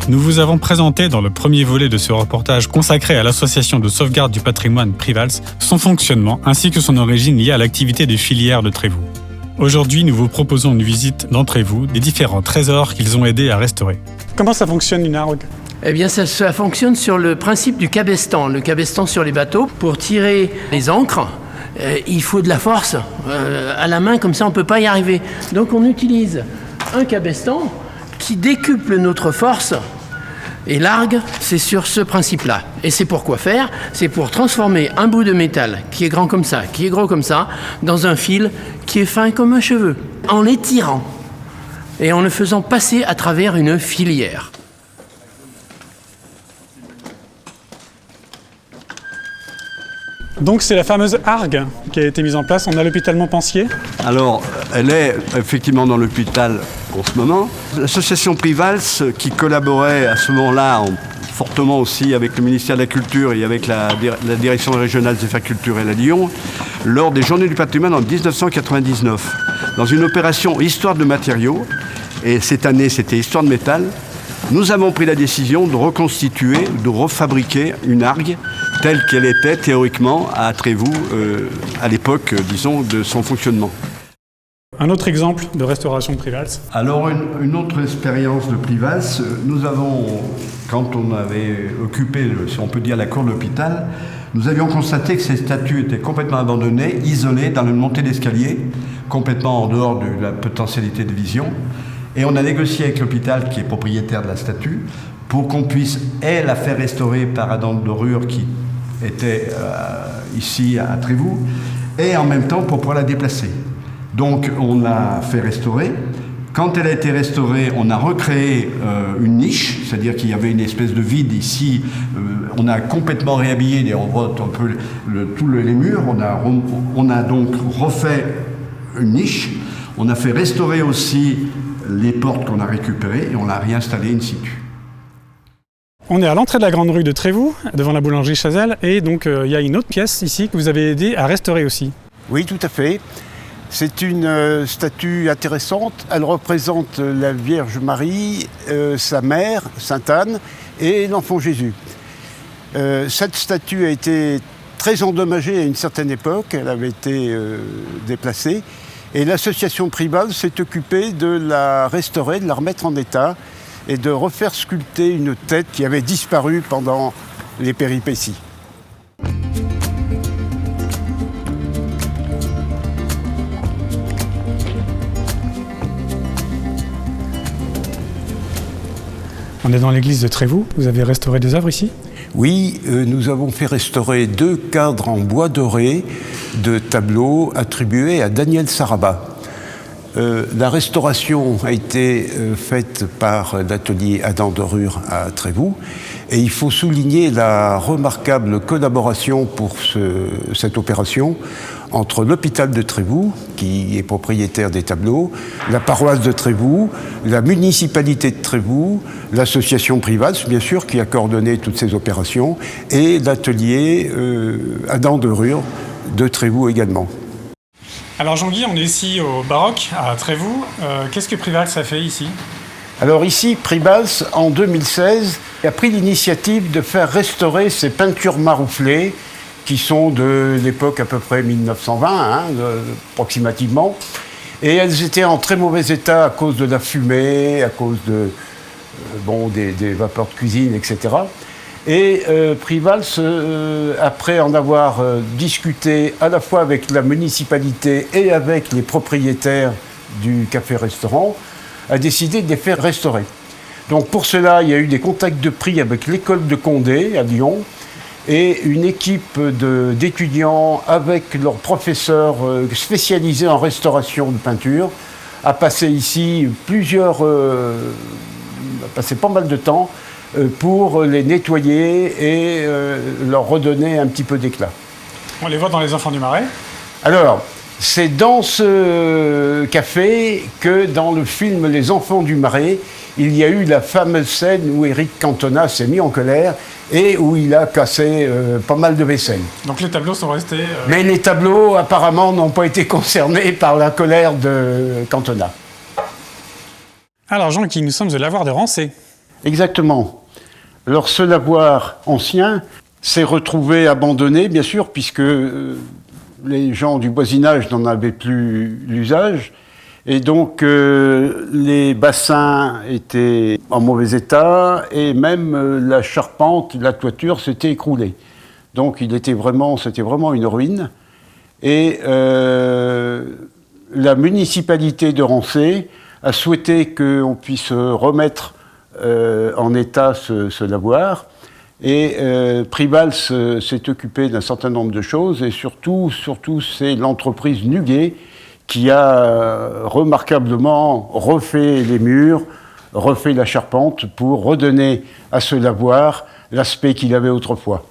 nous vous avons présenté dans le premier volet de ce reportage consacré à l'association de sauvegarde du patrimoine Privals, son fonctionnement ainsi que son origine liée à l'activité des filières de Trévoux. Aujourd'hui, nous vous proposons une visite dans Trévoux des différents trésors qu'ils ont aidé à restaurer. Comment ça fonctionne une argue ? Eh bien, ça fonctionne sur le principe du cabestan. Le cabestan sur les bateaux, pour tirer les ancres, il faut de la force. À la main, comme ça, on ne peut pas y arriver. Donc, on utilise un cabestan qui décuple notre force. Et l'argue, c'est sur ce principe-là. Et c'est pour quoi faire ? C'est pour transformer un bout de métal qui est grand comme ça, qui est gros comme ça, dans un fil qui est fin comme un cheveu, en l'étirant et en le faisant passer à travers une filière. Donc c'est la fameuse argue qui a été mise en place. On a l'hôpital Montpensier. Alors, elle est effectivement dans l'hôpital en ce moment. L'association Privals, qui collaborait à ce moment-là fortement aussi avec le ministère de la Culture et avec la direction régionale des affaires culturelles à Lyon, lors des Journées du patrimoine en 1999, dans une opération Histoire de matériaux, et cette année c'était Histoire de métal, nous avons pris la décision de reconstituer, de refabriquer une argue telle qu'elle était théoriquement à Trévoux à l'époque, disons, de son fonctionnement. Un autre exemple de restauration de Privals. Alors, une autre expérience de Privals, nous avons, quand on avait occupé, si on peut dire, la cour de l'hôpital, nous avions constaté que ces statues étaient complètement abandonnées, isolées dans une montée d'escalier, complètement en dehors de la potentialité de vision. Et on a négocié avec l'hôpital, qui est propriétaire de la statue, pour qu'on puisse, la faire restaurer par Adam de Dorure, qui était ici à Trévoux, et en même temps pour pouvoir la déplacer. Donc on l'a fait restaurer. Quand elle a été restaurée, on a recréé une niche, c'est-à-dire qu'il y avait une espèce de vide ici. On a complètement réhabillé, on voit un peu tous les murs. On a donc refait une niche. On a fait restaurer aussi les portes qu'on a récupérées et on l'a réinstallé in situ. On est à l'entrée de la grande rue de Trévoux, devant la boulangerie Chazelle, et donc il y a une autre pièce ici que vous avez aidé à restaurer aussi. Oui, tout à fait. C'est une statue intéressante. Elle représente la Vierge Marie, sa mère, Sainte Anne, et l'enfant Jésus. Cette statue a été très endommagée à une certaine époque. Elle avait été déplacée. Et l'association Privals s'est occupée de la restaurer, de la remettre en état et de refaire sculpter une tête qui avait disparu pendant les péripéties. On est dans l'église de Trévoux. Vous avez restauré des œuvres ici ? Oui, nous avons fait restaurer 2 cadres en bois doré de tableaux attribués à Daniel Saraba. La restauration a été faite par l'atelier Adam Dorure à Trévoux et il faut souligner la remarquable collaboration pour cette opération entre l'hôpital de Trévoux, qui est propriétaire des tableaux, la paroisse de Trévoux, la municipalité de Trévoux, l'association Privals, bien sûr, qui a coordonné toutes ces opérations, et l'atelier Adam Dorure de Trévoux également. Alors Jean-Guy, on est ici au Baroque, à Trévoux. Qu'est-ce que Privals a fait ici ? Alors ici, Privals, en 2016, a pris l'initiative de faire restaurer ces peintures marouflées qui sont de l'époque à peu près 1920, approximativement. Et elles étaient en très mauvais état à cause de la fumée, à cause des vapeurs de cuisine, etc. Et Privals, après en avoir discuté à la fois avec la municipalité et avec les propriétaires du café-restaurant, a décidé de les faire restaurer. Donc pour cela, il y a eu des contacts de prix avec l'école de Condé à Lyon et une équipe d'étudiants avec leurs professeurs spécialisés en restauration de peinture a passé ici passé pas mal de temps pour les nettoyer et leur redonner un petit peu d'éclat. On les voit dans Les Enfants du Marais. Alors, c'est dans ce café que dans le film Les Enfants du Marais, il y a eu la fameuse scène où Éric Cantona s'est mis en colère et où il a cassé pas mal de vaisselle. Donc les tableaux sont restés... Mais les tableaux, apparemment, n'ont pas été concernés par la colère de Cantona. Alors Jean-Guy, nous sommes au lavoir de Rancé. Exactement. Alors ce lavoir ancien s'est retrouvé abandonné, bien sûr, puisque les gens du voisinage n'en avaient plus l'usage. Et donc les bassins étaient en mauvais état et même la charpente, la toiture s'était écroulée. Donc c'était vraiment une ruine. Et la municipalité de Rancé a souhaité qu'on puisse remettre en état ce lavoir. Et Privals s'est occupé d'un certain nombre de choses, et surtout c'est l'entreprise Nuguet qui a remarquablement refait les murs, refait la charpente pour redonner à ce lavoir l'aspect qu'il avait autrefois.